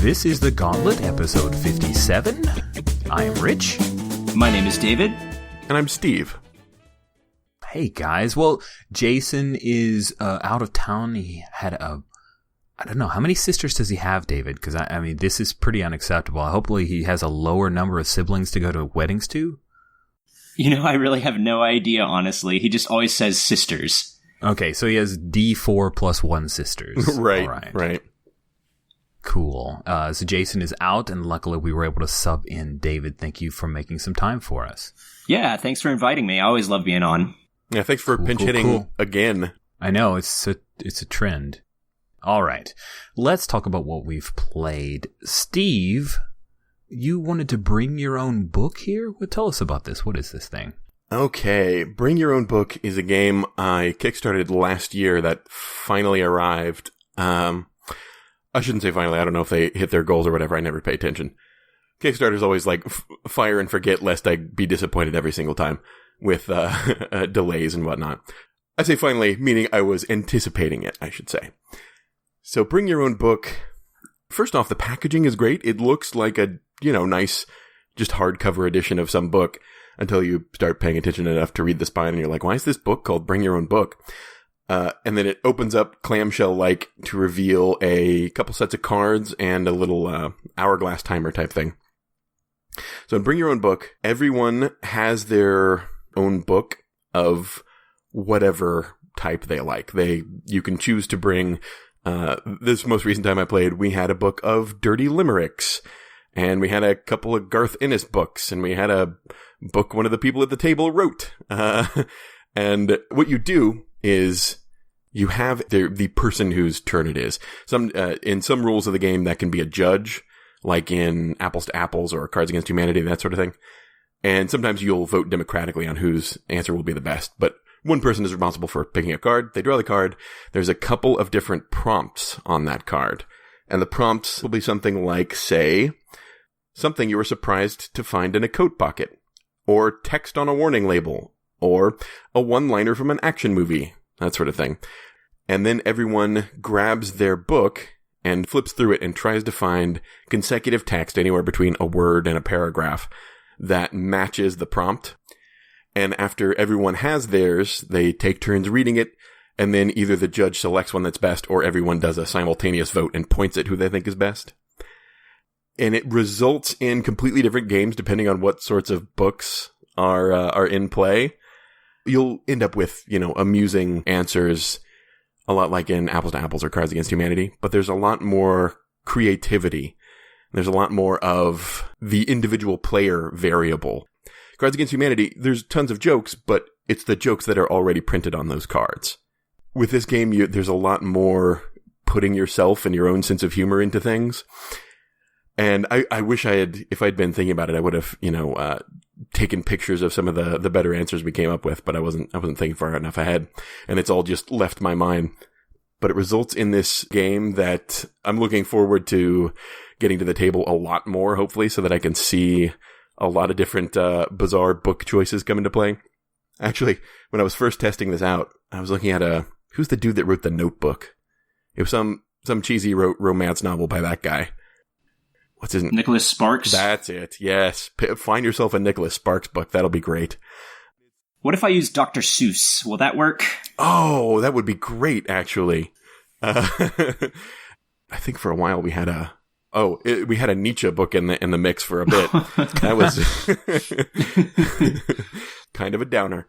This is the Gauntlet, episode 57. I am Rich. My name is David. And I'm Steve. Hey guys, well, Jason is out of town. He had I don't know, how many sisters does he have, David? Because, I mean, this is pretty unacceptable. Hopefully he has a lower number of siblings to go to weddings to. You know, I really have no idea, honestly. He just always says sisters. Okay, so he has D4 plus 1 sisters. Right. Cool. So Jason is out, and luckily we were able to sub in David. Thank you for making some time for us. Yeah, thanks for inviting me. I always love being on. Yeah, thanks for pinch hitting again. I know, it's a trend. All right, let's talk about what we've played. Steve, you wanted to bring your own book here? Well, tell us about this. What is this thing? Okay, Bring Your Own Book is a game I kickstarted last year that finally arrived. I shouldn't say finally. I don't know if they hit their goals or whatever. I never pay attention. Kickstarter's always like fire and forget, lest I be disappointed every single time with delays and whatnot. I say finally, meaning I was anticipating it, I should say. So Bring Your Own Book. First off, the packaging is great. It looks like a, nice, just hardcover edition of some book until you start paying attention enough to read the spine and you're like, why is this book called Bring Your Own Book? And then it opens up clamshell-like to reveal a couple sets of cards and a little hourglass timer type thing. So in Bring Your Own Book, everyone has their own book of whatever type they like. You can choose to bring... this most recent time I played, we had a book of dirty limericks, and we had a couple of Garth Ennis books, and we had a book one of the people at the table wrote. And what you do is you have the person whose turn it is. In some rules of the game, that can be a judge, like in Apples to Apples or Cards Against Humanity, that sort of thing. And sometimes you'll vote democratically on whose answer will be the best, but one person is responsible for picking a card. They draw the card. There's a couple of different prompts on that card. And the prompts will be something like, say, something you were surprised to find in a coat pocket, or text on a warning label, or a one-liner from an action movie, that sort of thing. And then everyone grabs their book and flips through it and tries to find consecutive text anywhere between a word and a paragraph that matches the prompt. And after everyone has theirs, they take turns reading it, and then either the judge selects one that's best, or everyone does a simultaneous vote and points at who they think is best. And it results in completely different games depending on what sorts of books are in play. You'll end up with, amusing answers, a lot like in Apples to Apples or Cards Against Humanity, but there's a lot more creativity. There's a lot more of the individual player variable. Cards Against Humanity, there's tons of jokes, but it's the jokes that are already printed on those cards. With this game, there's a lot more putting yourself and your own sense of humor into things. And I wish if I'd been thinking about it, I would have, taken pictures of some of the better answers we came up with, but I wasn't thinking far enough ahead. And it's all just left my mind. But it results in this game that I'm looking forward to getting to the table a lot more, hopefully, so that I can see a lot of different bizarre book choices come into play. Actually, when I was first testing this out, I was looking at who's the dude that wrote The Notebook? It was some cheesy romance novel by that guy. What's his name? Nicholas Sparks? That's it, yes. Find yourself a Nicholas Sparks book. That'll be great. What if I use Dr. Seuss? Will that work? Oh, that would be great, actually. I think for a while we had we had a Nietzsche book in the mix for a bit. That was kind of a downer.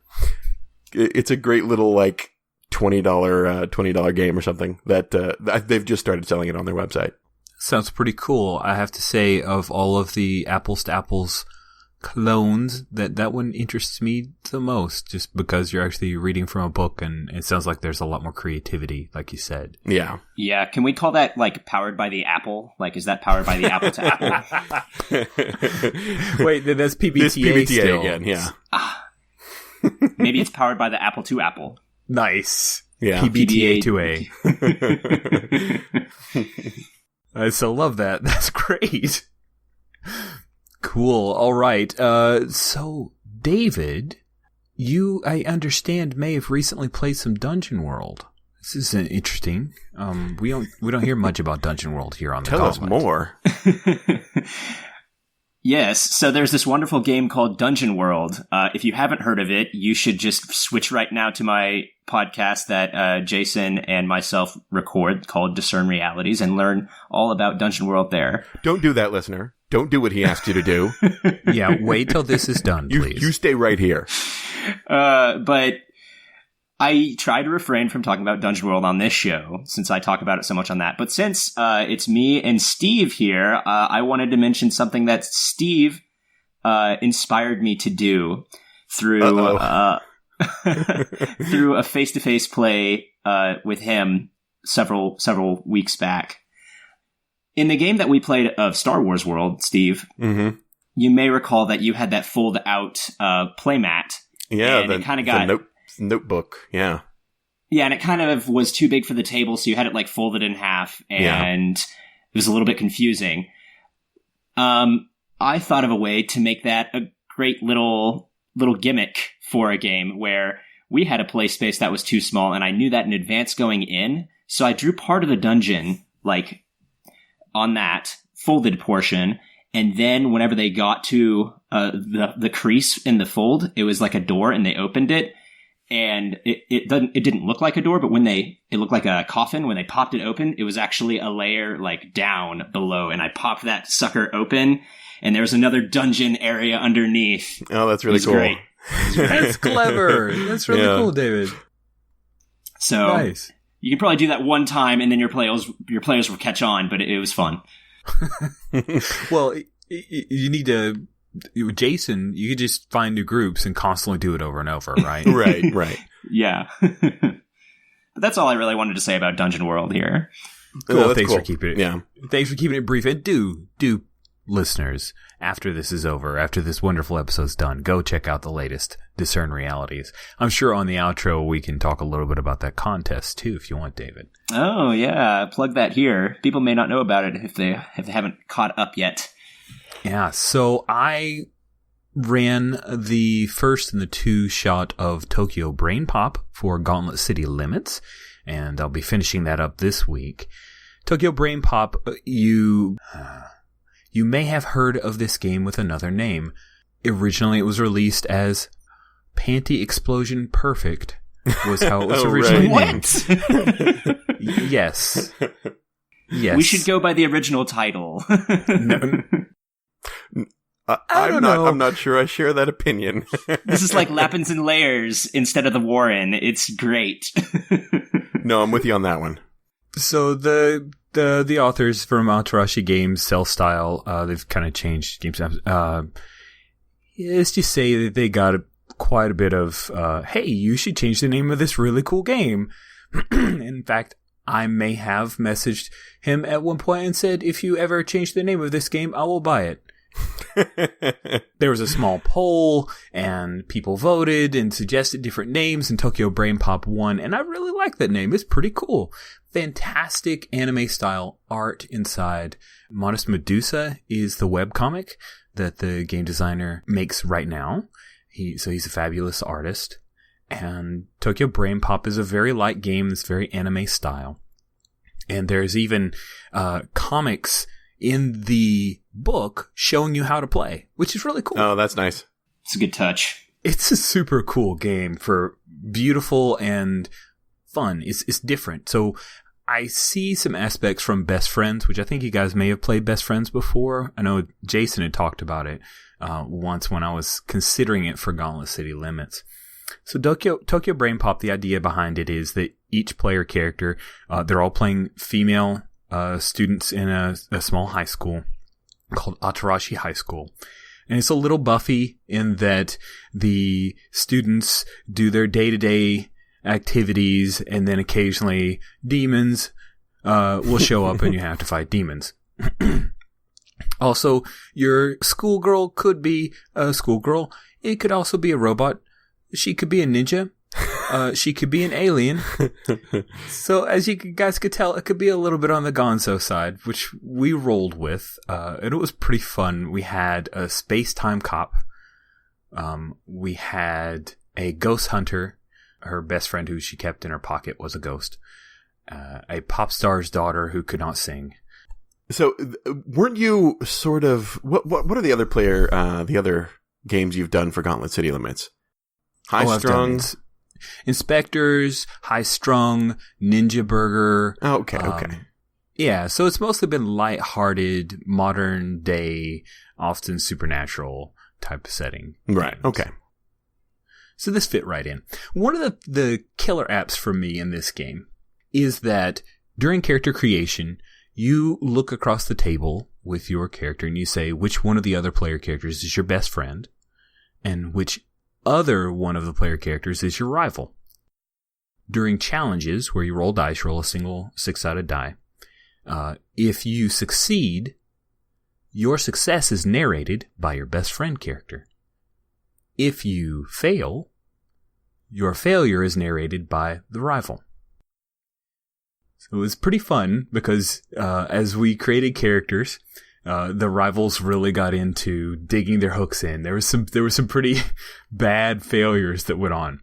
It's a great little like $20 game or something that they've just started selling it on their website. Sounds pretty cool. I have to say, of all of the Apples to Apples clones, that one interests me the most, just because you're actually reading from a book, and it sounds like there's a lot more creativity, like you said. Yeah. Yeah, can we call that, like, powered by the Apple? Like, is that powered by the Apple to Apple? Wait, that's PBTA, this PBTA still. Again, yeah. Maybe it's powered by the Apple to Apple. Nice. Yeah. PBTA to A. I so love that. That's great. Cool. All right. So, David, you, I understand, may have recently played some Dungeon World. This is interesting. We don't hear much about Dungeon World here on the Tell us Gauntlet. more. Yes, so there's this wonderful game called Dungeon World. If you haven't heard of it, you should just switch right now to my podcast that Jason and myself record called Discern Realities and learn all about Dungeon World there. Don't do that, listener. Don't do what he asked you to do. Yeah, wait till this is done, please. You stay right here. But I try to refrain from talking about Dungeon World on this show, since I talk about it so much on that. But since it's me and Steve here, I wanted to mention something that Steve inspired me to do through through a face-to-face play with him several weeks back. In the game that we played of Star Wars World, Steve, you may recall that you had that fold-out playmat. Yeah, and it kind of got... notebook, yeah. Yeah, and it kind of was too big for the table, so you had it like folded in half, and it was a little bit confusing. I thought of a way to make that a great little gimmick for a game where we had a play space that was too small, and I knew that in advance going in, so I drew part of the dungeon, like, on that folded portion, and then whenever they got to the crease in the fold, it was like a door, and they opened it. And it didn't look like a door, but it looked like a coffin. When they popped it open, it was actually a layer like down below. And I popped that sucker open, and there was another dungeon area underneath. Oh, that's really cool. Great. That's clever. That's really cool, David. So nice. You can probably do that one time, and then your players will catch on. But it was fun. Well, you need to. Jason, you could just find new groups and constantly do it over and over, right? Right. Yeah. But that's all I really wanted to say about Dungeon World here. Cool. Oh, Thanks cool. for keeping it. Yeah. Thanks for keeping it brief. And do listeners, after this is over, after this wonderful episode's done, go check out the latest Discern Realities. I'm sure on the outro we can talk a little bit about that contest too, if you want, David. Oh yeah, plug that here. People may not know about it if they haven't caught up yet. Yeah, so I ran the first in the 2-shot of Tokyo Brain Pop for Gauntlet City Limits, and I'll be finishing that up this week. Tokyo Brain Pop, you may have heard of this game with another name. Originally, it was released as Panty Explosion Perfect, was how it was originally named. What? Yes. Yes. We should go by the original title. No. I'm not sure I share that opinion. This is like Lappins and Layers instead of the Warren. It's great. No, I'm with you on that one. So the authors from Alterashi Games, Cell Style, they've kind of changed games. Let's just say that they got quite a bit of, hey, you should change the name of this really cool game. In fact, I may have messaged him at one point and said, if you ever change the name of this game, I will buy it. There was a small poll, and people voted and suggested different names, and Tokyo Brain Pop won, and I really like that name. It's pretty cool. Fantastic anime-style art inside. Modest Medusa is the webcomic that the game designer makes right now. He's a fabulous artist. And Tokyo Brain Pop is a very light game that's very anime style. And there's even comics in the book showing you how to play, which is really cool. Oh, that's nice. It's a good touch. It's a super cool game for beautiful and fun. It's different. So I see some aspects from Best Friends, which I think you guys may have played Best Friends before. I know Jason had talked about it once when I was considering it for Gauntlet City Limits. So Tokyo Brain Pop, the idea behind it is that each player character, they're all playing female students in a small high school called Atarashi High School. And it's a little Buffy in that the students do their day-to-day activities, and then occasionally demons will show up and you have to fight demons. Also, your schoolgirl could be a schoolgirl. It could also be a robot. She could be a ninja. She could be an alien. So as you guys could tell, it could be a little bit on the gonzo side, which we rolled with. And it was pretty fun. We had a space-time cop. We had a ghost hunter, her best friend who she kept in her pocket was a ghost. A pop star's daughter who could not sing. So, weren't you sort of what are the other games you've done for Gauntlet City Limits? High Strung, Inspectors, High Strung, Ninja Burger. Oh, okay. Yeah, so it's mostly been lighthearted, modern day, often supernatural type of setting. Right. Games. Okay. So this fit right in. One of the killer apps for me in this game is that during character creation, you look across the table with your character and you say which one of the other player characters is your best friend and which other one of the player characters is your rival. During challenges where you roll dice, roll a single 6-sided die. If you succeed, your success is narrated by your best friend character. If you fail, your failure is narrated by the rival. So it was pretty fun because as we created characters, the rivals really got into digging their hooks in. There was some pretty bad failures that went on.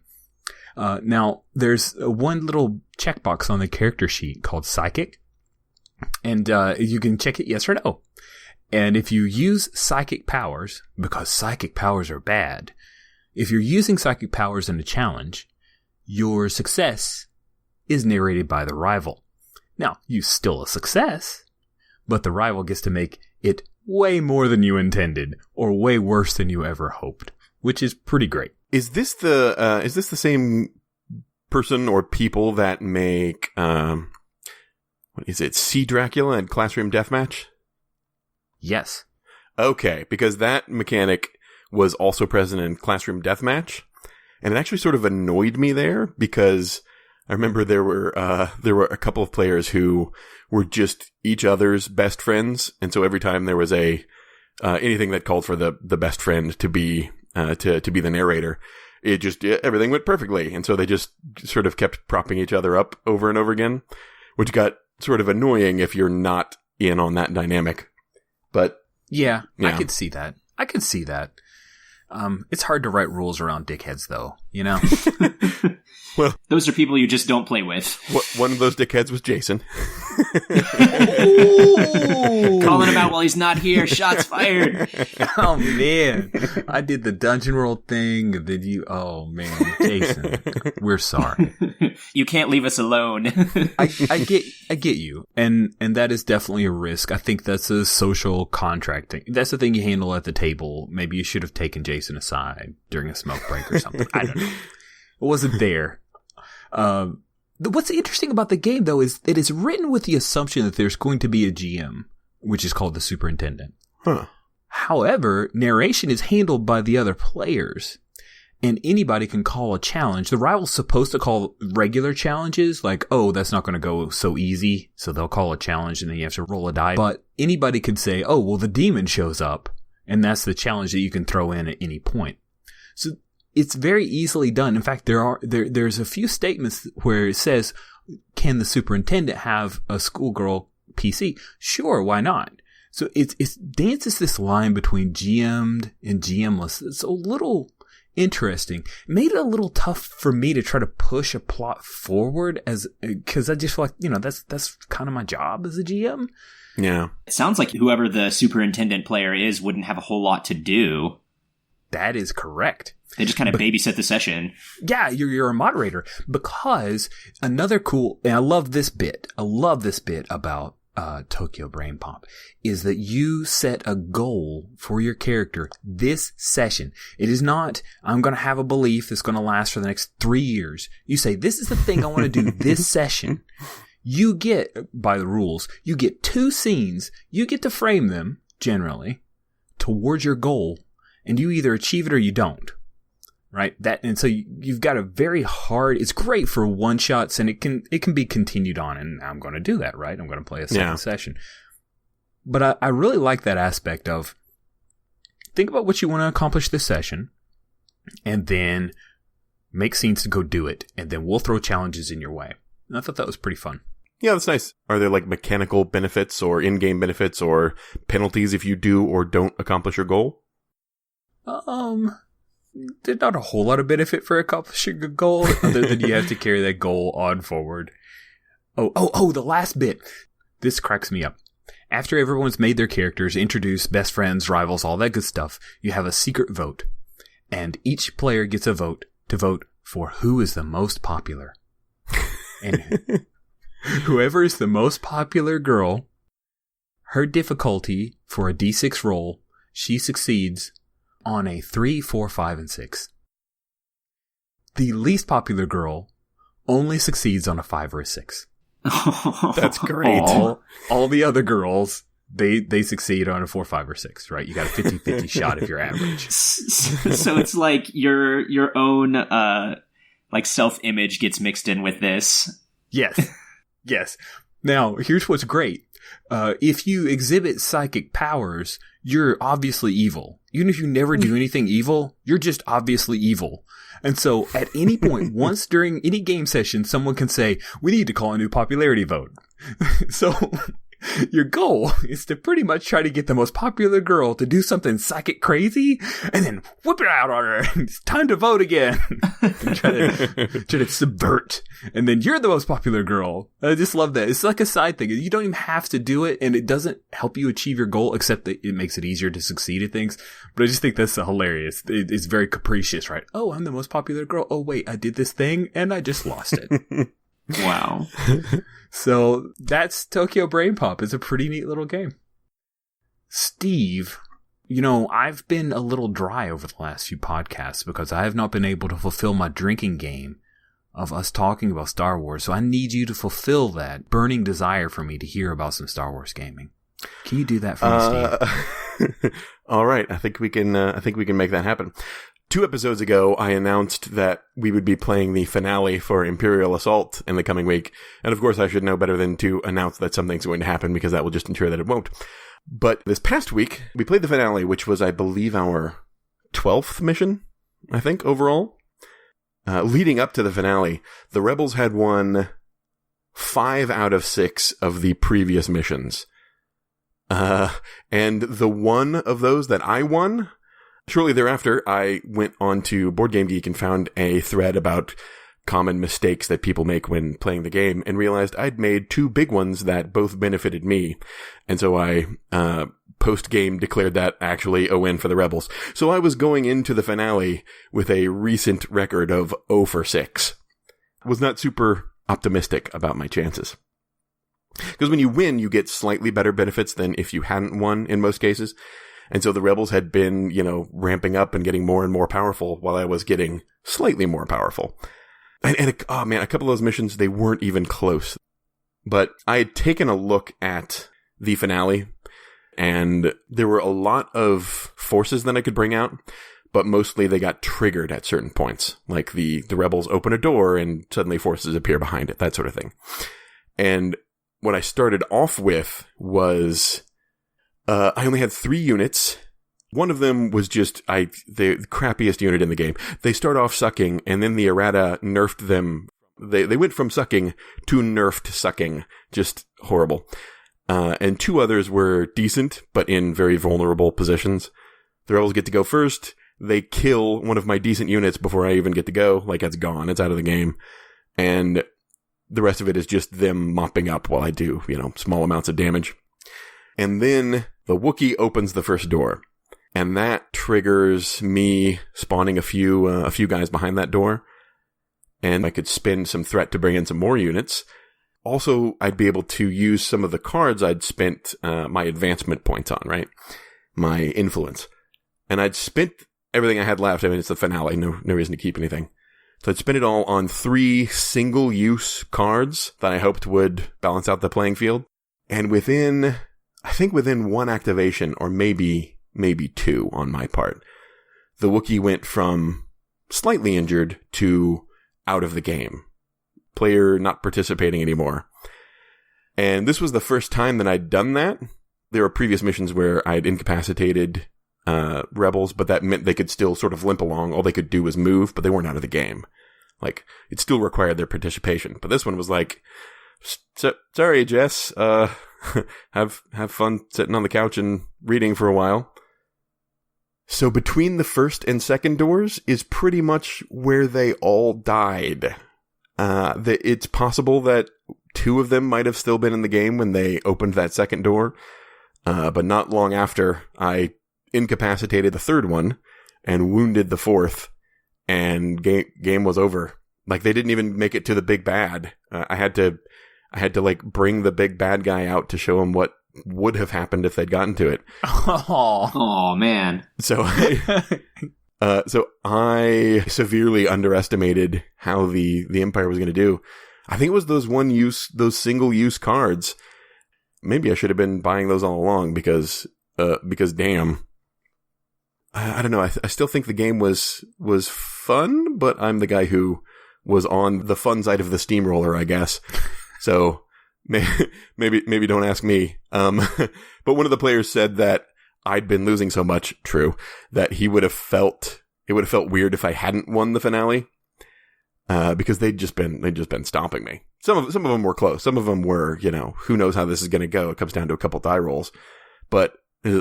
Now there's one little checkbox on the character sheet called Psychic, and you can check it yes or no. And if you use psychic powers, because psychic powers are bad, if you're using psychic powers in a challenge, your success is narrated by the rival. Now, you still a success, but the rival gets to make it way more than you intended, or way worse than you ever hoped, which is pretty great. Is this the same person or people that make what is it, Sea Dracula and Classroom Deathmatch? Yes. Okay, because that mechanic was also present in Classroom Deathmatch, and it actually sort of annoyed me there because I remember there were a couple of players who were just each other's best friends, and so every time there was anything that called for the best friend to be the narrator, everything went perfectly, and so they just sort of kept propping each other up over and over again, which got sort of annoying if you're not in on that dynamic. But yeah. I could see that. It's hard to write rules around dickheads, though, you know? Well, those are people you just don't play with. One of those dickheads was Jason. Calling him out while he's not here. Shots fired. Oh, man. I did the dungeon roll thing. And then oh, man. Jason, we're sorry. You can't leave us alone. I get you. And that is definitely a risk. I think that's a social contract thing. That's the thing you handle at the table. Maybe you should have taken Jason aside during a smoke break or something. I don't know. It wasn't there. What's interesting about the game, though, is it is written with the assumption that there's going to be a GM, which is called the superintendent. Huh. However, narration is handled by the other players, and anybody can call a challenge. The rival's supposed to call regular challenges, like, oh, that's not going to go so easy, so they'll call a challenge and then you have to roll a die. But anybody could say, oh, well, the demon shows up, and that's the challenge that you can throw in at any point. So it's very easily done. In fact, there's a few statements where it says, can the superintendent have a schoolgirl PC? Sure, why not? So it dances this line between GM'd and GMless. It's a little interesting. It made it a little tough for me to try to push a plot forward because I just feel like, that's kind of my job as a GM. Yeah. It sounds like whoever the superintendent player is wouldn't have a whole lot to do. That is correct. They just kind of babysit the session. Yeah, you're a moderator. Because another cool, and I love this bit about Tokyo Brain Pop, is that you set a goal for your character this session. It is not, I'm going to have a belief that's going to last for the next 3 years. You say, this is the thing I want to do this session. You get, by the rules, you get 2 scenes. You get to frame them, generally, towards your goal. And you either achieve it or you don't. Right? And so you've got a very hard, it's great for one shots and it can be continued on, and I'm going to do that, right? I'm going to play a second session. But I really like that aspect of think about what you want to accomplish this session and then make scenes to go do it. And then we'll throw challenges in your way. And I thought that was pretty fun. Yeah, that's nice. Are there like mechanical benefits or in-game benefits or penalties if you do or don't accomplish your goal? there's not a whole lot of benefit for accomplishing a goal other than you have to carry that goal on forward. Oh, the last bit. This cracks me up. After everyone's made their characters, introduced best friends, rivals, all that good stuff, you have a secret vote. And each player gets a vote to vote for who is the most popular. And whoever is the most popular girl, her difficulty for a D6 roll, she succeeds on a 3, 4, 5, and 6. The least popular girl only succeeds on a 5 or a 6. That's great. All the other girls, they succeed on a 4, 5, or 6, right? You got a 50-50 shot if you're average. So it's like your own like self-image gets mixed in with this. Yes. Now, here's what's great. If you exhibit psychic powers, you're obviously evil. Even if you never do anything evil, you're just obviously evil. And so at any point, once during any game session, someone can say, we need to call a new popularity vote. So your goal is to pretty much try to get the most popular girl to do something psychic crazy and then whip it out on her. It's time to vote again. And try to subvert. And then you're the most popular girl. I just love that. It's like a side thing. You don't even have to do it, and it doesn't help you achieve your goal, except that it makes it easier to succeed at things. But I just think that's hilarious. It's very capricious, right? Oh, I'm the most popular girl. Oh, wait, I did this thing, and I just lost it. Wow. So that's Tokyo Brain Pop. It's a pretty neat little game. Steve, I've been a little dry over the last few podcasts because I have not been able to fulfill my drinking game of us talking about Star Wars. So I need you to fulfill that burning desire for me to hear about some Star Wars gaming. Can you do that for me, Steve? All right. I think we can make that happen. 2 episodes ago, I announced that we would be playing the finale for Imperial Assault in the coming week. And of course, I should know better than to announce that something's going to happen, because that will just ensure that it won't. But this past week, we played the finale, which was, I believe, our 12th mission, I think, overall. Leading up to the finale, the Rebels had won 5 out of 6 of the previous missions. And the one of those that I won, shortly thereafter, I went on to Board Game Geek and found a thread about common mistakes that people make when playing the game, and realized I'd made 2 big ones that both benefited me. And so I, post-game declared that actually a win for the Rebels. So I was going into the finale with a recent record of 0 for 6. Was not super optimistic about my chances. Because when you win, you get slightly better benefits than if you hadn't won in most cases. And so the Rebels had been, ramping up and getting more and more powerful while I was getting slightly more powerful. And a couple of those missions, they weren't even close. But I had taken a look at the finale, and there were a lot of forces that I could bring out, but mostly they got triggered at certain points. Like the Rebels open a door and suddenly forces appear behind it, that sort of thing. And what I started off with was, I only had 3 units. One of them was just the crappiest unit in the game. They start off sucking, and then the errata nerfed them. They went from sucking to nerfed sucking. Just horrible. And 2 others were decent, but in very vulnerable positions. The Rebels get to go first. They kill one of my decent units before I even get to go. Like, it's gone. It's out of the game. And the rest of it is just them mopping up while I do, small amounts of damage. And then the Wookiee opens the first door. And that triggers me spawning a few guys behind that door. And I could spend some threat to bring in some more units. Also, I'd be able to use some of the cards I'd spent my advancement points on, right? My influence. And I'd spent everything I had left. I mean, it's the finale. No reason to keep anything. So I'd spend it all on 3 single-use cards that I hoped would balance out the playing field. And within 1 activation, or maybe 2 on my part, the Wookiee went from slightly injured to out of the game. Player not participating anymore. And this was the first time that I'd done that. There were previous missions where I'd incapacitated Rebels, but that meant they could still sort of limp along. All they could do was move, but they weren't out of the game. Like, it still required their participation. But this one was like, sorry, Jess, have fun sitting on the couch and reading for a while. So between the first and second doors is pretty much where they all died. It's possible that 2 of them might have still been in the game when they opened that second door. But not long after, I incapacitated the third one and wounded the fourth, and game was over. Like, they didn't even make it to the big bad. I had to like bring the big bad guy out to show him what would have happened if they'd gotten to it. Oh man. So I severely underestimated how the Empire was going to do. I think it was those single-use cards. Maybe I should have been buying those all along because damn. I don't know. I still think the game was fun, but I'm the guy who was on the fun side of the steamroller, I guess. So maybe don't ask me. But one of the players said that I'd been losing so much, true, that it would have felt weird if I hadn't won the finale. Because they'd just been stomping me. Some of them were close. Some of them were, who knows how this is going to go. It comes down to a couple die rolls, but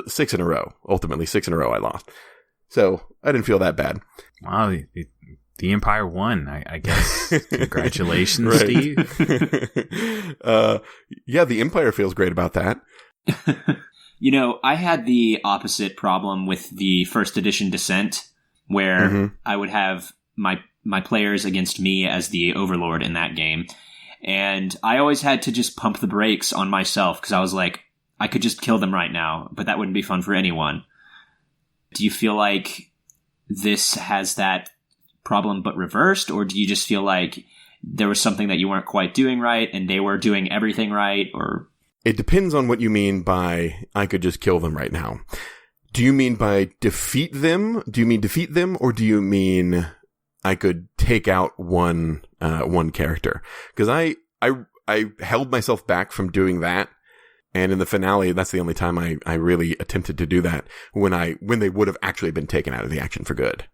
6 in a row. Ultimately, 6 in a row I lost. So I didn't feel that bad. Wow, the Empire won. I guess. Congratulations, Steve. Yeah, the Empire feels great about that. I had the opposite problem with the first edition Descent, where I would have my players against me as the Overlord in that game. And I always had to just pump the brakes on myself because I was like, I could just kill them right now, but that wouldn't be fun for anyone. Do you feel like this has that problem but reversed, or do you just feel like there was something that you weren't quite doing right and they were doing everything right? Or it depends on what you mean by I could just kill them right now. Do you mean by defeat them? Do you mean defeat them, or do you mean I could take out one character? Because I held myself back from doing that, and in the finale, that's the only time I really attempted to do that, when they would have actually been taken out of the action for good.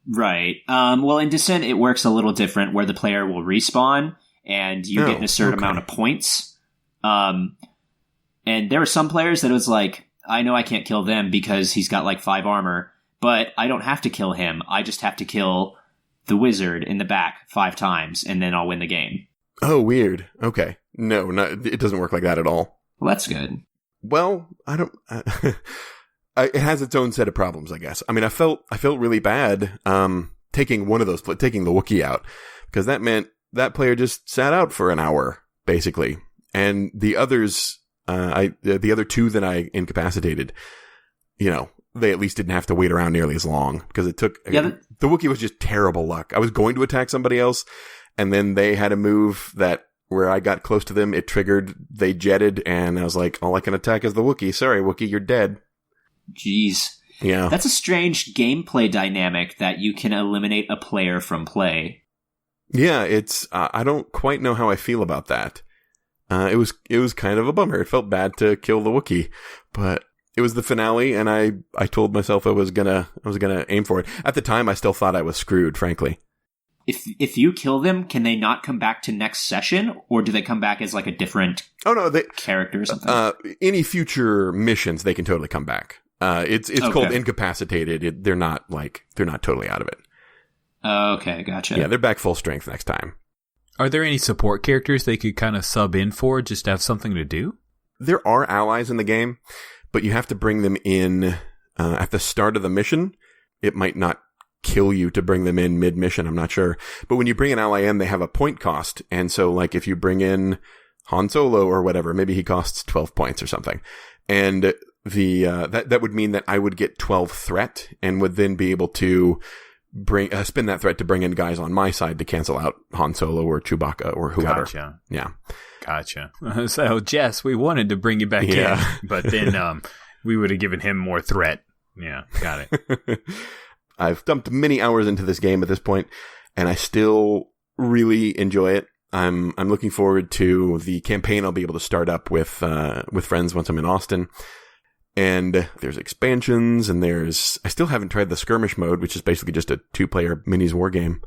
Right. Well, in Descent, it works a little different, where the player will respawn and you get a certain amount of points. And there were some players that it was like, I know I can't kill them because he's got like 5 armor, but I don't have to kill him. I just have to kill the wizard in the back 5 times, and then I'll win the game. Oh, weird. Okay. No, it doesn't work like that at all. Well, that's good. Well, I don't... it has its own set of problems, I guess. I mean, I felt really bad taking one of those, taking the Wookiee out, because that meant that player just sat out for an hour, basically. And the others, the other 2 that I incapacitated, they at least didn't have to wait around nearly as long, because it took... Yeah, the Wookiee was just terrible luck. I was going to attack somebody else, and then they had a move that where I got close to them, it triggered, they jetted, and I was like, all I can attack is the Wookiee. Sorry, Wookiee, you're dead. Jeez. Yeah. That's a strange gameplay dynamic that you can eliminate a player from play. Yeah, it's... I don't quite know how I feel about that. It was kind of a bummer. It felt bad to kill the Wookiee, but it was the finale, and I told myself I was gonna aim for it. At the time, I still thought I was screwed, frankly. If you kill them, can they not come back to next session, or do they come back as like a different character or something? Any future missions, they can totally come back. It's called incapacitated. They're not totally out of it. Okay, gotcha. Yeah, they're back full strength next time. Are there any support characters they could kind of sub in for just to have something to do? There are allies in the game, but you have to bring them in at the start of the mission. It might not kill you to bring them in mid-mission, I'm not sure. But when you bring an ally in, they have a point cost. And so, like, if you bring in Han Solo or whatever, maybe he costs 12 points or something. And that would mean that I would get 12 threat and would then be able to spin that threat to bring in guys on my side to cancel out Han Solo or Chewbacca or whoever. Gotcha. Yeah. Gotcha. So, Jess, we wanted to bring you back in, but then we would have given him more threat. Yeah, got it. I've dumped many hours into this game at this point, and I still really enjoy it. I'm looking forward to the campaign I'll be able to start up with friends once I'm in Austin. And there's expansions, and I still haven't tried the skirmish mode, which is basically just a 2-player minis war game.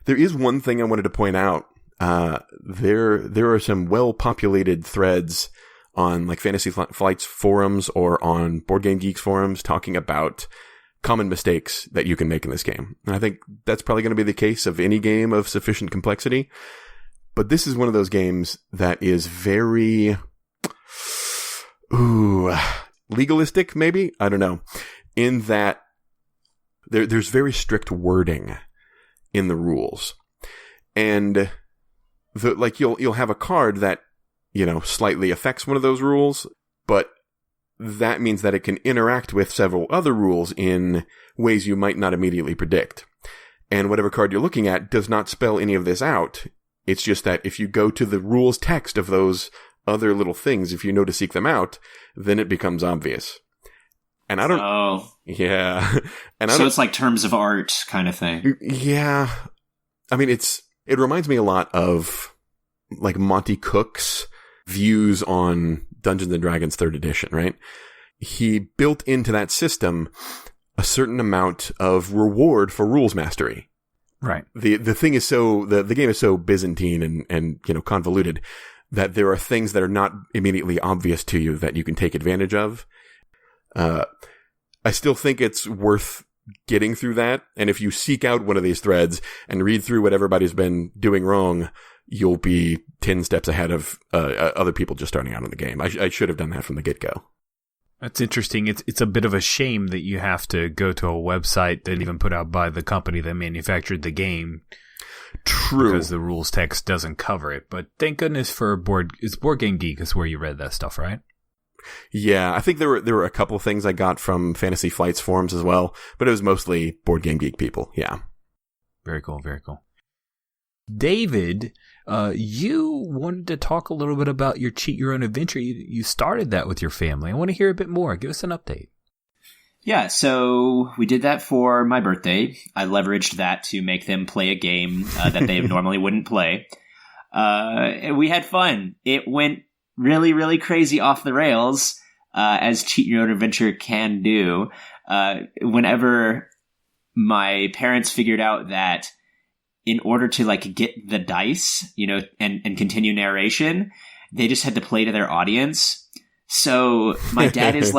There is one thing I wanted to point out. There are some well-populated threads on like Fantasy Flight's forums or on Board Game Geek's forums talking about common mistakes that you can make in this game. And I think that's probably going to be the case of any game of sufficient complexity. But this is one of those games that is very, legalistic, maybe? I don't know. In that there's very strict wording in the rules. And you'll have a card that, slightly affects one of those rules, but that means that it can interact with several other rules in ways you might not immediately predict. And whatever card you're looking at does not spell any of this out. It's just that if you go to the rules text of those other little things, if you know to seek them out, then it becomes obvious. And I don't... Oh. Yeah. And so it's like terms of art kind of thing. Yeah. I mean, it reminds me a lot of like Monty Cook's views on Dungeons and Dragons 3rd edition, right? He built into that system a certain amount of reward for rules mastery. Right. The thing is the game is so Byzantine and convoluted that there are things that are not immediately obvious to you that you can take advantage of. I still think it's worth getting through that. And if you seek out one of these threads and read through what everybody's been doing wrong, you'll be 10 steps ahead of other people just starting out in the game. I should have done that from the get-go. That's interesting. It's a bit of a shame that you have to go to a website that even put out by the company that manufactured the game. True. Because the rules text doesn't cover it. But thank goodness for Board Game Geek is where you read that stuff, right? Yeah, I think there were a couple of things I got from Fantasy Flight's forums as well, but it was mostly Board Game Geek people, yeah. Very cool, very cool. David, you wanted to talk a little bit about your Cheat Your Own Adventure. You started that with your family. I want to hear a bit more. Give us an update. Yeah, so we did that for my birthday. I leveraged that to make them play a game that they normally wouldn't play. And we had fun. It went really, really crazy off the rails, as Cheat Your Own Adventure can do. Whenever my parents figured out that in order to get the dice, and continue narration, they just had to play to their audience. So my dad is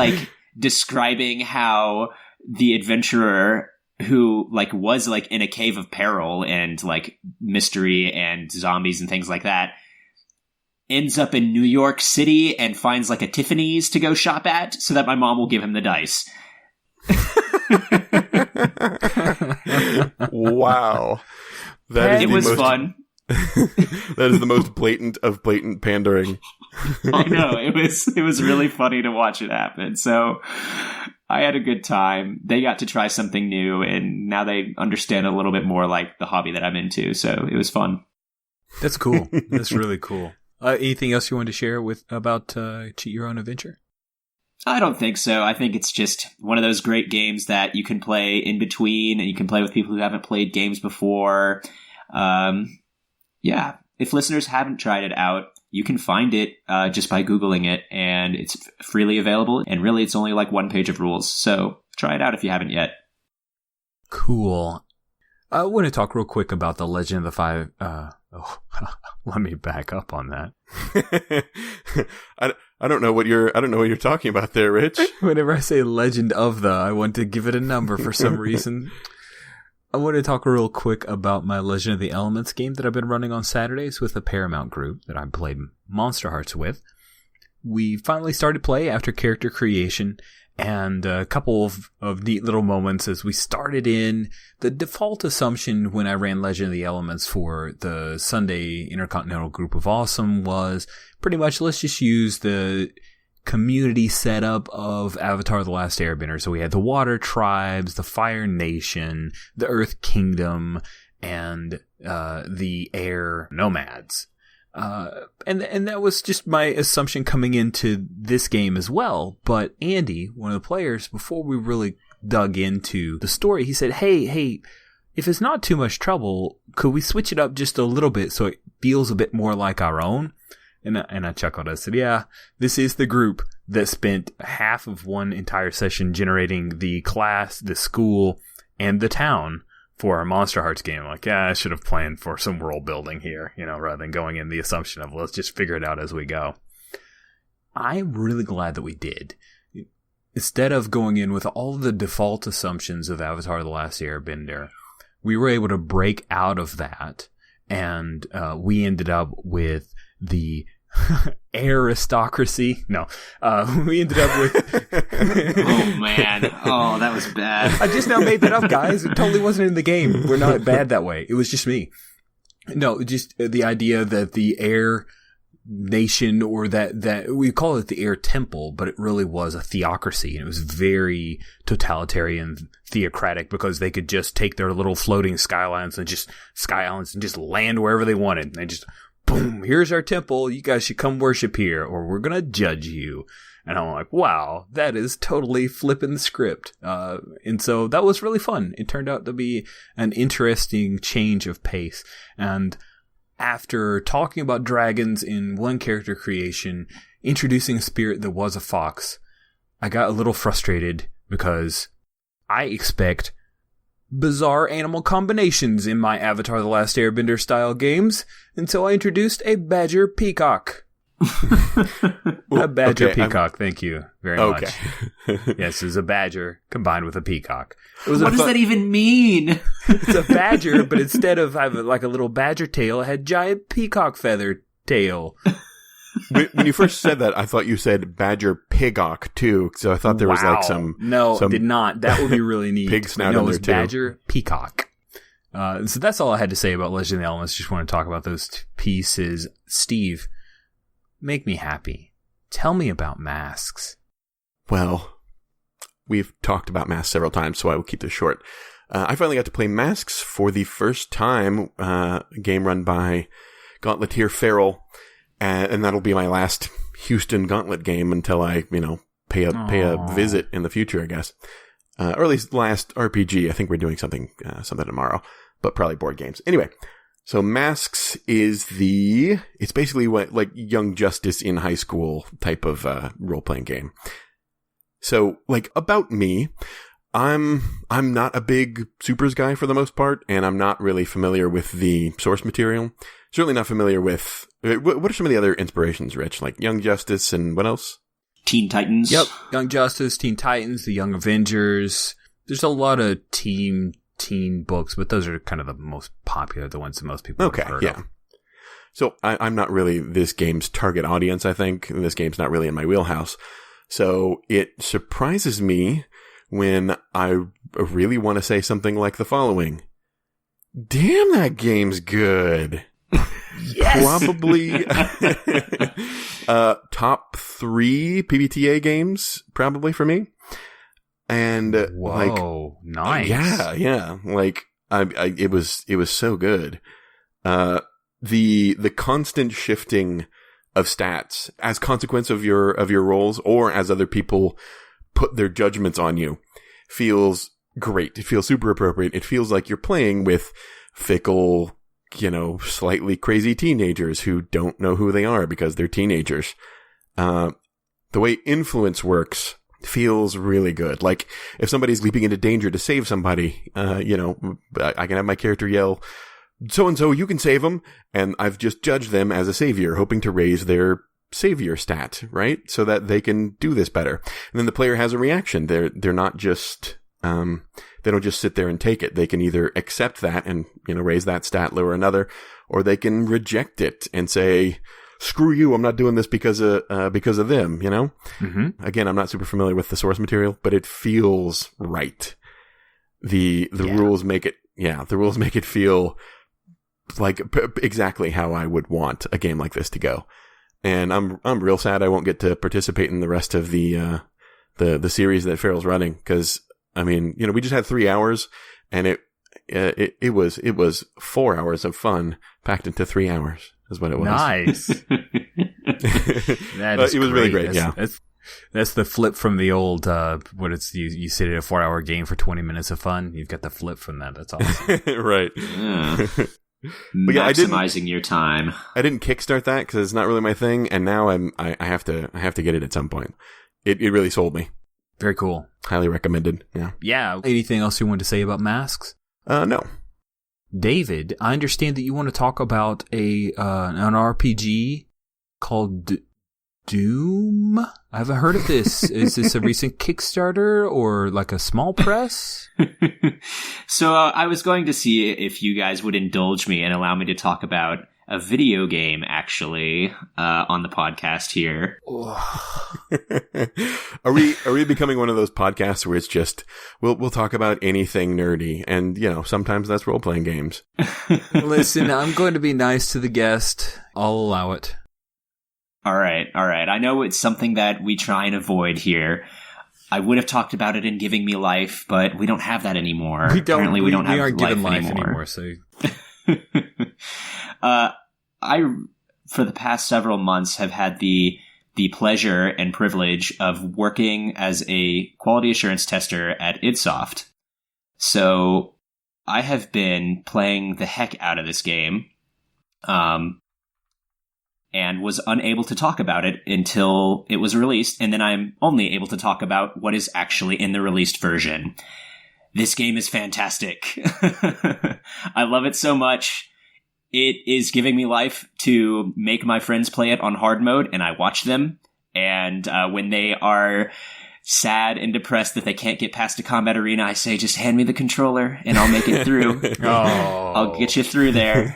describing how the adventurer who was in a cave of peril and mystery and zombies and things like that ends up in New York City and finds a Tiffany's to go shop at so that my mom will give him the dice. Wow. It was fun. That is the most blatant of blatant pandering. I know. It was really funny to watch it happen. So I had a good time. They got to try something new, and now they understand a little bit more the hobby that I'm into. So it was fun. That's cool. That's really cool. Anything else you wanted to share about Cheat Your Own Adventure? I don't think so. I think it's just one of those great games that you can play in between, and you can play with people who haven't played games before. Yeah, if listeners haven't tried it out, you can find it just by Googling it, and it's freely available. And really, it's only one page of rules. So try it out if you haven't yet. Cool. I want to talk real quick about the Legend of the Five. Let me back up on that. I don't know what you're talking about there, Rich. Whenever I say Legend of the, I want to give it a number for some reason. I want to talk real quick about my Legend of the Elements game that I've been running on Saturdays with a Paramount group that I played Monster Hearts with. We finally started play after character creation, and a couple of neat little moments as we started in. The default assumption when I ran Legend of the Elements for the Sunday Intercontinental Group of Awesome was pretty much let's just use the community setup of Avatar The Last Airbender. So we had the Water Tribes, the Fire Nation, the Earth Kingdom, and the Air Nomads. And that was just my assumption coming into this game as well. But Andy, one of the players, before we really dug into the story, he said, hey, if it's not too much trouble, could we switch it up just a little bit so it feels a bit more like our own? And I chuckled. I said, yeah, this is the group that spent half of one entire session generating the class, the school, and the town for our Monster Hearts game. I should have planned for some world building here, rather than going in the assumption of let's just figure it out as we go. I'm really glad that we did. Instead of going in with all the default assumptions of Avatar: The Last Airbender, we were able to break out of that, and we ended up with the aristocracy. No, we ended up with... Oh, man. Oh, that was bad. I just now made that up, guys. It totally wasn't in the game. We're not bad that way. It was just me. No, just the idea that the air nation, or that we call it the air temple, but it really was a theocracy, and it was very totalitarian, theocratic, because they could just take their little floating sky islands and just land wherever they wanted. And they just, boom, here's our temple. You guys should come worship here, or we're going to judge you. And I'm like, wow, that is totally flipping the script. And so that was really fun. It turned out to be an interesting change of pace. And after talking about dragons in one character creation, introducing a spirit that was a fox, I got a little frustrated because I expect bizarre animal combinations in my Avatar: The Last Airbender style games, and so I introduced a badger peacock. A badger peacock, thank you very much. Yes, it's a badger combined with a peacock. What does that even mean? It's a badger, but instead of having like a little badger tail, it had giant peacock feather tail. When you first said that, I thought you said badger pigock too, so I thought there was like some... No, did not. That would be really neat. Pig snout in there was too. Badger peacock. So that's all I had to say about Legend of the Elements. Just want to talk about those pieces. Steve, make me happy. Tell me about masks. Well, we've talked about masks several times, so I will keep this short. I finally got to play Masks for the first time, a game run by Gauntlet here, Feral, and that'll be my last Houston Gauntlet game until I, pay a visit in the future, I guess. Or at least last RPG. I think we're doing something tomorrow, but probably board games. Anyway. So Masks is it's basically what, like, Young Justice in high school type of, role-playing game. So, like, about me, I'm not a big supers guy for the most part, and I'm not really familiar with the source material. Certainly not familiar with, what are some of the other inspirations, Rich? Like Young Justice and what else? Teen Titans. Yep. Young Justice, Teen Titans, the Young Avengers. There's a lot of teen books, but those are kind of the most popular, the ones that most people have heard of. So I'm not really this game's target audience, I think. This game's not really in my wheelhouse. So it surprises me when I really want to say something like the following. Damn, that game's good. Yes! Probably top 3 PBTA games, probably for me. And whoa, nice. Yeah. Like it was so good. The constant shifting of stats as consequence of your rolls, or as other people put their judgments on you, feels great. It feels super appropriate. It feels like you're playing with fickle, slightly crazy teenagers who don't know who they are because they're teenagers. The way influence works feels really good. Like, if somebody's leaping into danger to save somebody, I can have my character yell, so-and-so, you can save them, and I've just judged them as a savior, hoping to raise their savior stat, right? So that they can do this better. And then the player has a reaction. They're not just, they don't just sit there and take it. They can either accept that and, raise that stat, lower another, or they can reject it and say, screw you, I'm not doing this because of them, Mm-hmm. Again, I'm not super familiar with the source material, but it feels right. The rules make it feel like exactly how I would want a game like this to go. And I'm real sad I won't get to participate in the rest of the series that Feral's running, because we just had 3 hours, and it was 4 hours of fun packed into 3 hours. Is what it was. Nice. That is it was really great. That's the flip from the old. You sit at a 4-hour game for 20 minutes of fun. You've got the flip from that. That's awesome. Right. Yeah. Maximizing your time. I didn't kickstart that because it's not really my thing, and now I have to get it at some point. It really sold me. Very cool. Highly recommended. Yeah. Yeah. Anything else you wanted to say about Masks? No. David, I understand that you want to talk about an RPG called Doom? I haven't heard of this. Is this a recent Kickstarter or like a small press? So I was going to see if you guys would indulge me and allow me to talk about a video game, actually, on the podcast here. Are we becoming one of those podcasts where it's just we'll talk about anything nerdy, and sometimes that's role playing games. Listen, I'm going to be nice to the guest. I'll allow it. All right. I know it's something that we try and avoid here. I would have talked about it in Giving Me Life, but we don't have that anymore. We don't have life Giving Life anymore. So. I, for the past several months, have had the pleasure and privilege of working as a quality assurance tester at idsoft. So I have been playing the heck out of this game. And was unable to talk about it until it was released, and then I'm only able to talk about what is actually in the released version. This game is fantastic. I love it so much. It is giving me life to make my friends play it on hard mode, and I watch them, and when they are sad and depressed that they can't get past a combat arena, I say, just hand me the controller, and I'll make it through. I'll get you through there.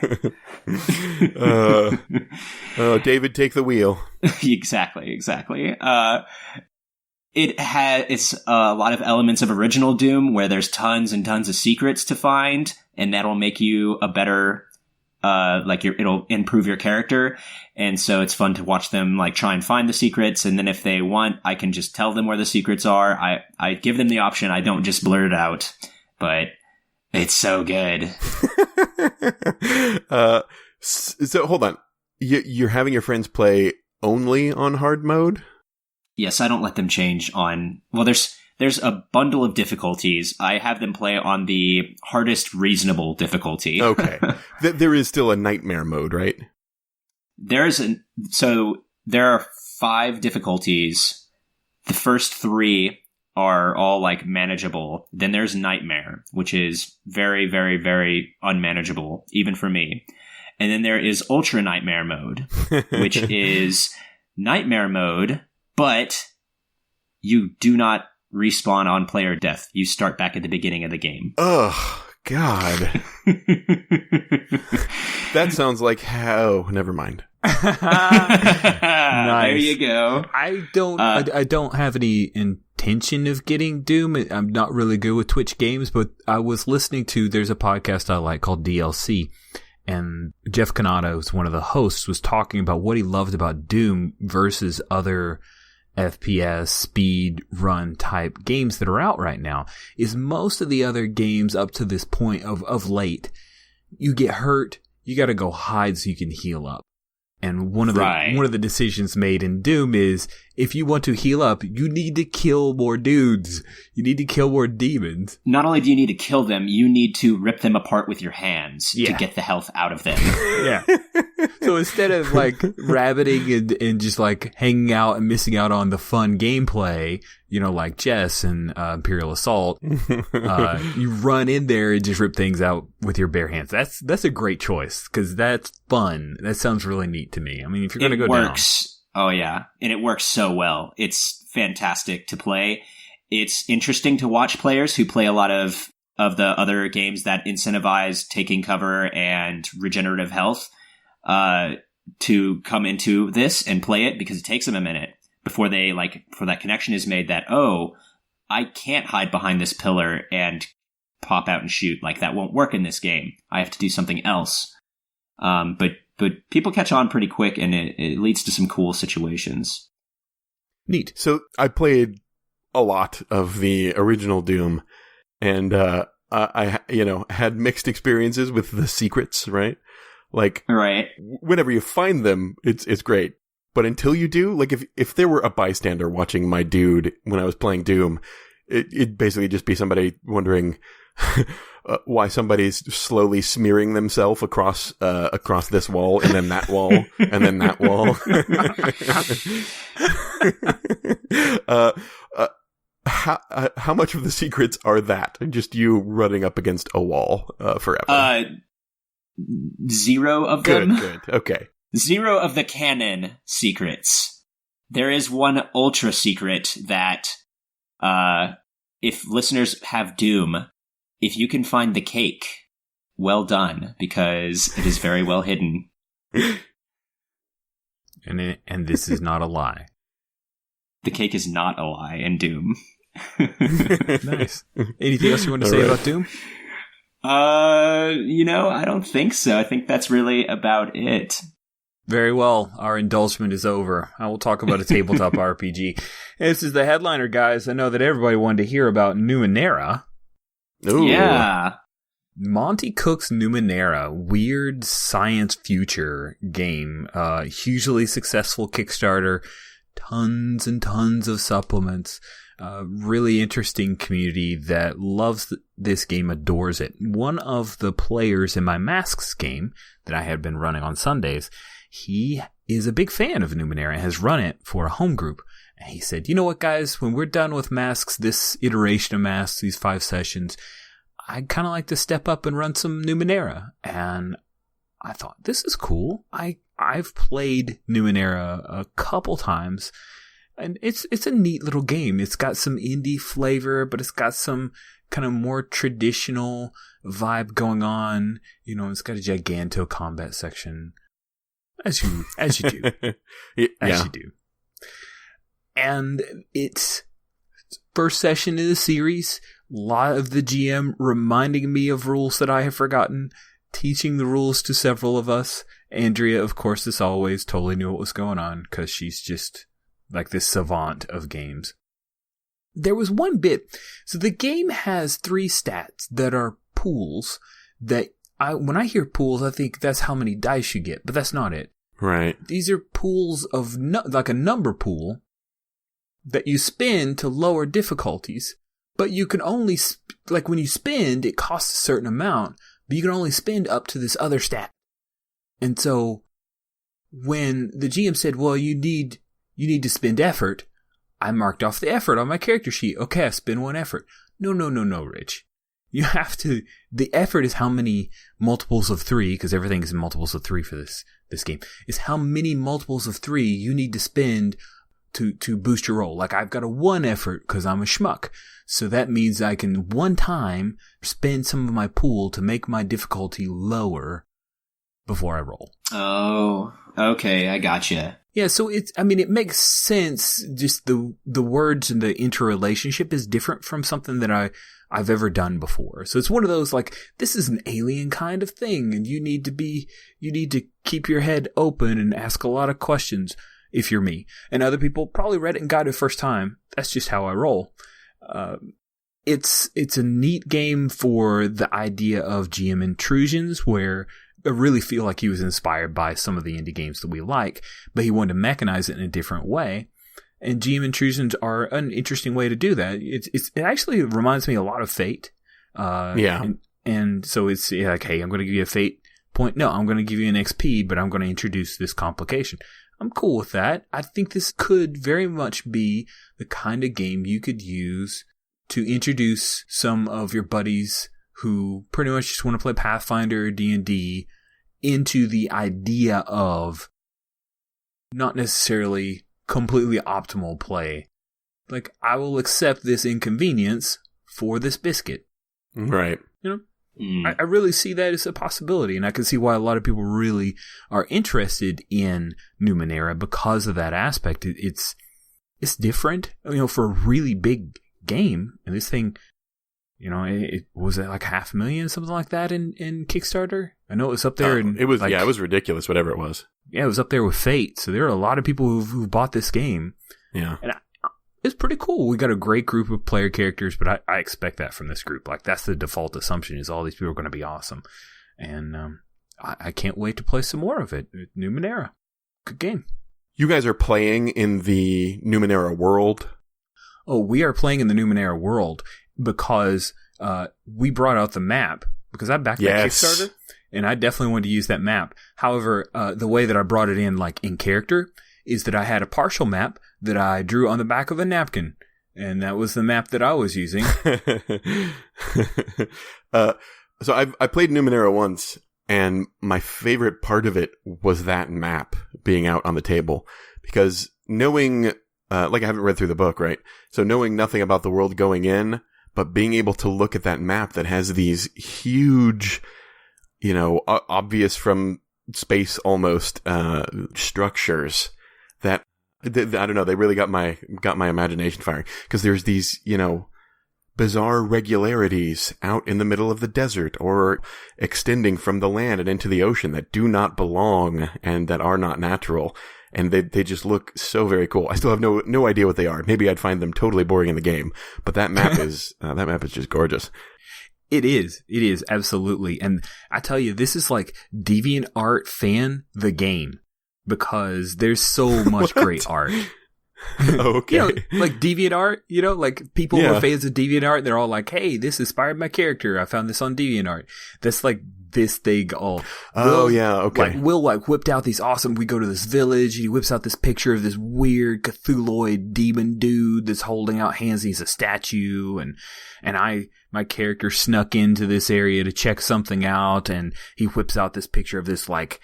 David, take the wheel. Exactly. It's a lot of elements of original Doom where there's tons and tons of secrets to find, and that'll make you a better, it'll improve your character. And so it's fun to watch them try and find the secrets. And then if they want, I can just tell them where the secrets are. I give them the option. I don't just blurt it out, but it's so good. So hold on. You're having your friends play only on hard mode? Yes, I don't let them change on... Well, there's a bundle of difficulties. I have them play on the hardest reasonable difficulty. Okay. There is still a nightmare mode, right? So there are 5 difficulties. The first 3 are all manageable. Then there's nightmare, which is very, very, very unmanageable, even for me. And then there is ultra nightmare mode, which is nightmare mode, but you do not respawn on player death. You start back at the beginning of the game. Oh, God. That sounds like how... Never mind. Nice. There you go. I don't have any intention of getting Doom. I'm not really good with Twitch games, but I was listening to, there's a podcast I like called DLC, and Jeff Canato, one of the hosts, was talking about what he loved about Doom versus other FPS speed run type games that are out right now. Is most of the other games up to this point of late, you get hurt, you got to go hide so you can heal up. And one of the decisions made in Doom is, if you want to heal up, you need to kill more dudes. You need to kill more demons. Not only do you need to kill them, you need to rip them apart with your hands to get the health out of them. Yeah. So instead of rabbiting and just hanging out and missing out on the fun gameplay, like Jess and Imperial Assault, you run in there and just rip things out with your bare hands. That's a great choice, because that's fun. That sounds really neat to me. I mean, if you're going to go down. It works. Oh, yeah. And it works so well. It's fantastic to play. It's interesting to watch players who play a lot of the other games that incentivize taking cover and regenerative health to come into this and play it, because it takes them a minute before that connection is made that, oh, I can't hide behind this pillar and pop out and shoot. That won't work in this game. I have to do something else. But people catch on pretty quick, and it leads to some cool situations. Neat. So I played a lot of the original Doom, and I had mixed experiences with the secrets, right? Right. Whenever you find them, it's great. But until you do, if there were a bystander watching my dude when I was playing Doom, it'd basically just be somebody wondering why somebody's slowly smearing themselves across this wall, and then that wall, and then that wall. How much of the secrets are that? Just you running up against a wall forever? 0 of them. Good. Okay. 0 of the canon secrets. There is one ultra secret that if listeners have Doom, if you can find the cake, well done, because it is very well hidden. And this is not a lie. The cake is not a lie in Doom. Nice. Anything else you want to say about Doom? I don't think so. I think that's really about it. Very well. Our indulgence is over. I will talk about a tabletop RPG. This is the headliner, guys. I know that everybody wanted to hear about Numenera. Ooh. Yeah. Monty Cook's Numenera, weird science future game. Hugely successful Kickstarter. Tons and tons of supplements. Really interesting community that loves this game, adores it. One of the players in my Masks game that I had been running on Sundays, he is a big fan of Numenera and has run it for a home group. And he said, you know what, guys, when we're done with Masks, this iteration of Masks, these 5 sessions, I'd kind of like to step up and run some Numenera. And I thought, this is cool. I've played Numenera a couple times, and it's a neat little game. It's got some indie flavor, but it's got some kind of more traditional vibe going on. You know, it's got a Giganto combat section, as you do, as you do. And it's first session in the series. A lot of the GM reminding me of rules that I have forgotten, teaching the rules to several of us. Andrea, of course, as always, totally knew what was going on because she's just like this savant of games. There was one bit. So the game has 3 stats that are pools that when I hear pools, I think that's how many dice you get, but that's not it. Right. These are pools of like a number pool that you spin to lower difficulties, but you can only, like when you spend, it costs a certain amount, but you can only spend up to this other stat. And so when the GM said, well, you need to spend effort, I marked off the effort on my character sheet. Okay, I spend 1 effort. No, Rich. You have to, the effort is how many multiples of 3, because everything is in multiples of 3 for this game, is how many multiples of 3 you need to spend to boost your roll. Like I've got a 1 effort because I'm a schmuck. So that means I can one time spend some of my pool to make my difficulty lower before I roll. Oh, okay. I gotcha. Yeah, so it makes sense. Just the words and the interrelationship is different from something that I've ever done before. So it's one of those, like, this is an alien kind of thing, and you need to keep your head open and ask a lot of questions if you're me. And other people probably read it and got it first time. That's just how I roll. It's a neat game for the idea of GM intrusions, where I really feel like he was inspired by some of the indie games that we like, but he wanted to mechanize it in a different way. And GM intrusions are an interesting way to do that. It actually reminds me a lot of Fate. Yeah. And so it's like, hey, I'm going to give you a Fate point. No, I'm going to give you an XP, but I'm going to introduce this complication. I'm cool with that. I think this could very much be the kind of game you could use to introduce some of your buddies who pretty much just want to play Pathfinder or D&D into the idea of not necessarily completely optimal play. Like, I will accept this inconvenience for this biscuit. Right. You know? I really see that as a possibility, and I can see why a lot of people really are interested in Numenera because of that aspect. It's different, for a really big game. And this thing, it was at like $500,000, something like that in Kickstarter. I know it was up there. It was ridiculous, whatever it was. Yeah, it was up there with Fate. So there are a lot of people who bought this game. Yeah. And it's pretty cool. We got a great group of player characters, but I expect that from this group. Like, that's the default assumption, is all these people are going to be awesome. And I can't wait to play some more of it. Numenera. Good game. You guys are playing in the Numenera world? Oh, we are playing in the Numenera world because we brought out the map, because I backed that Kickstarter, and I definitely wanted to use that map. However, the way that I brought it in, like in character, is that I had a partial map that I drew on the back of a napkin, and that was the map that I was using. So I played Numenera once, and my favorite part of it was that map being out on the table, because knowing, like I haven't read through the book, right? So knowing nothing about the world going in, but being able to look at that map that has these huge, obvious from space almost, structures that, I don't know, they really got my imagination firing. Cause there's these, bizarre regularities out in the middle of the desert or extending from the land and into the ocean that do not belong and that are not natural. And they just look so very cool. I still have no idea what they are. Maybe I'd find them totally boring in the game, but that map is just gorgeous. It is absolutely. And I tell you, this is like DeviantArt fan the game because there's so much great art. Okay. Like DeviantArt, like people who are fans of DeviantArt, they're all like, hey, this inspired my character. I found this on DeviantArt. That's like this thing all. Okay. Will whipped out these awesome, we go to this village, and he whips out this picture of this weird Cthulhuoid demon dude that's holding out hands, and he's a statue, and my character snuck into this area to check something out, and he whips out this picture of this like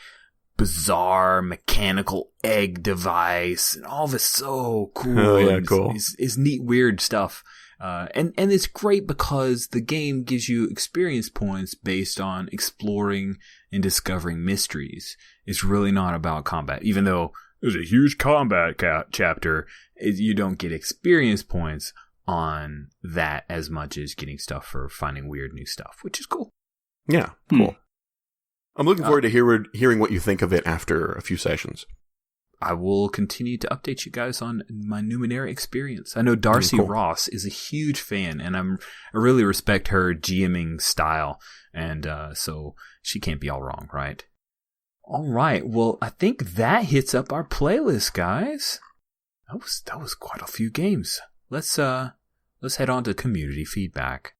bizarre mechanical egg device and all this so cool. Oh yeah, cool. It's neat, weird stuff. And it's great because the game gives you experience points based on exploring and discovering mysteries. It's really not about combat, even though there's a huge combat chapter. You don't get experience points on that as much as getting stuff for finding weird new stuff, which is cool. Yeah, cool. I'm looking forward to hearing what you think of it after a few sessions. I will continue to update you guys on my Numenera experience. I know Darcy Ross is a huge fan, and I really respect her GMing style, and so she can't be all wrong, right? All right, well, I think that hits up our playlist, guys. That was quite a few games. Let's head on to community feedback.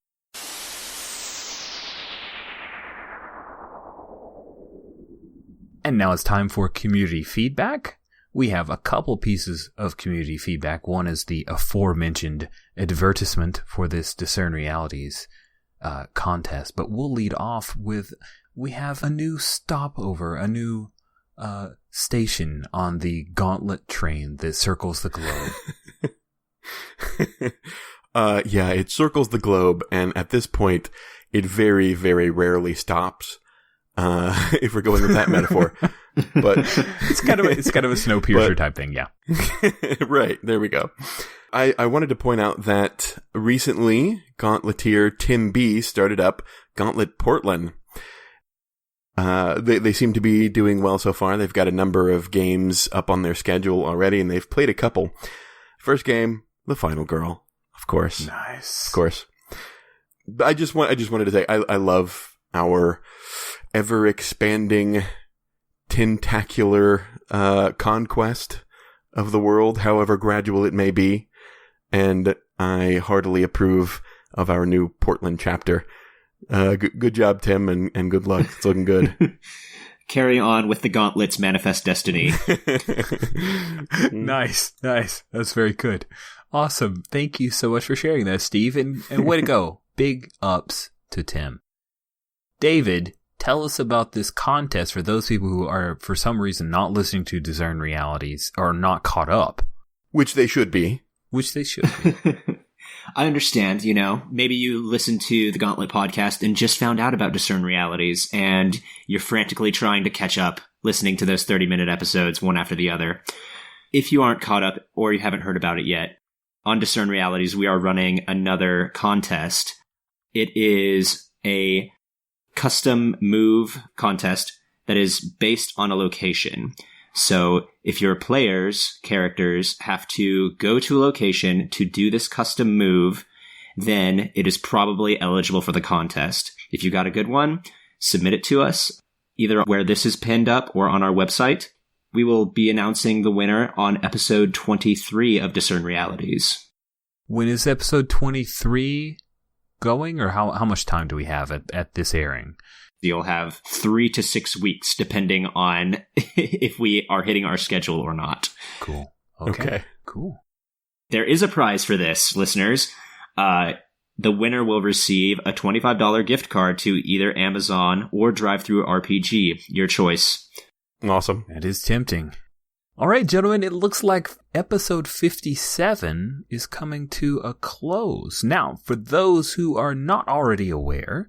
And now it's time for community feedback. We have a couple pieces of community feedback. One is the aforementioned advertisement for this Discern Realities contest. But we'll lead off with, we have a new stopover, a new station on the Gauntlet train that circles the globe. Yeah, it circles the globe, and at this point, it very, very rarely stops. If we're going with that metaphor, but it's kind of a Snowpiercer type thing, yeah. Right, there we go. I wanted to point out that recently, Gauntleteer Tim B started up Gauntlet Portland. They seem to be doing well so far. They've got a number of games up on their schedule already, and they've played a couple. First game, The Final Girl, of course. Nice, of course. I just wanted to say I love our ever-expanding tentacular conquest of the world, however gradual it may be, and I heartily approve of our new Portland chapter. Good job, Tim, and good luck. It's looking good. Carry on with the Gauntlet's manifest destiny. Nice. That's very good. Awesome. Thank you so much for sharing that, Steve, and way to go. Big ups to Tim. David, tell us about this contest for those people who are, for some reason, not listening to Discern Realities or not caught up. Which they should be. I understand, maybe you listened to the Gauntlet podcast and just found out about Discern Realities, and you're frantically trying to catch up, listening to those 30-minute episodes one after the other. If you aren't caught up or you haven't heard about it yet, on Discern Realities, we are running another contest. It is a custom move contest that is based on a location. So if your characters have to go to a location to do this custom move, then it is probably eligible for the contest. If you got a good one, submit it to us, either where this is pinned up or on our website. We will be announcing the winner on episode 23 of Discern Realities. When is episode 23 going, or how much time do we have at this airing? You'll have 3 to 6 weeks, depending on if we are hitting our schedule or not. Cool. Okay. Cool. There is a prize for this, listeners. The winner will receive a $25 gift card to either Amazon or Drive-Thru RPG, your choice. Awesome. That is tempting. All right, gentlemen, it looks like episode 57 is coming to a close. Now, for those who are not already aware,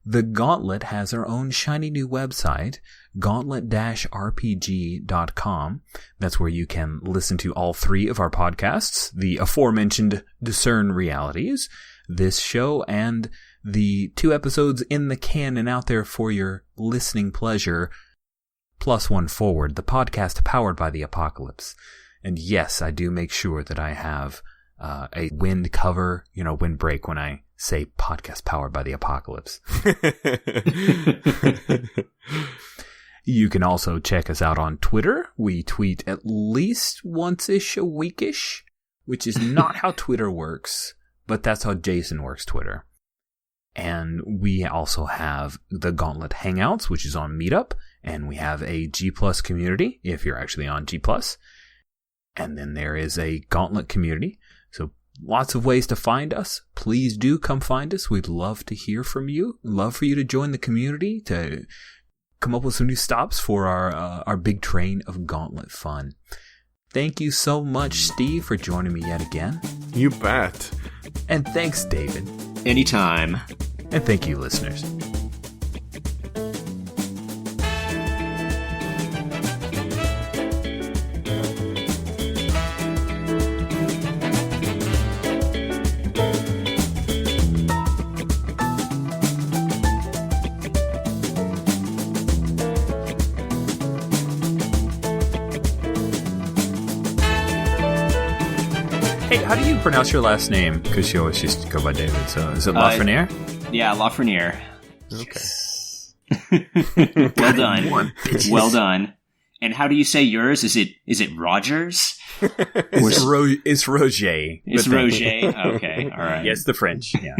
the Gauntlet has our own shiny new website, Gauntlet-RPG.com. That's where you can listen to all 3 of our podcasts, the aforementioned Discern Realities, this show, and the 2 episodes in the can and out there for your listening pleasure, plus one forward, the podcast powered by the apocalypse. And yes, I do make sure that I have a wind cover, windbreak when I say podcast powered by the apocalypse. You can also check us out on Twitter. We tweet at least once-ish a weekish, which is not how Twitter works, but that's how Jason works Twitter. And we also have the Gauntlet Hangouts, which is on Meetup, and we have a G+ community, if you're actually on G+. And then there is a Gauntlet community. So lots of ways to find us. Please do come find us. We'd love to hear from you. Love for you to join the community, to come up with some new stops for our big train of Gauntlet fun. Thank you so much, Steve, for joining me yet again. You bet. And thanks, David. Anytime. And thank you, listeners. Hey, how do you pronounce your last name? Because you always used to go by David. So is it Lafreniere? Yeah, Lafreniere. Okay. Well done. Well done. And how do you say yours? Is it Rogers? It's Roger. It's Roger. Okay, all right. Yes, the French. Yeah.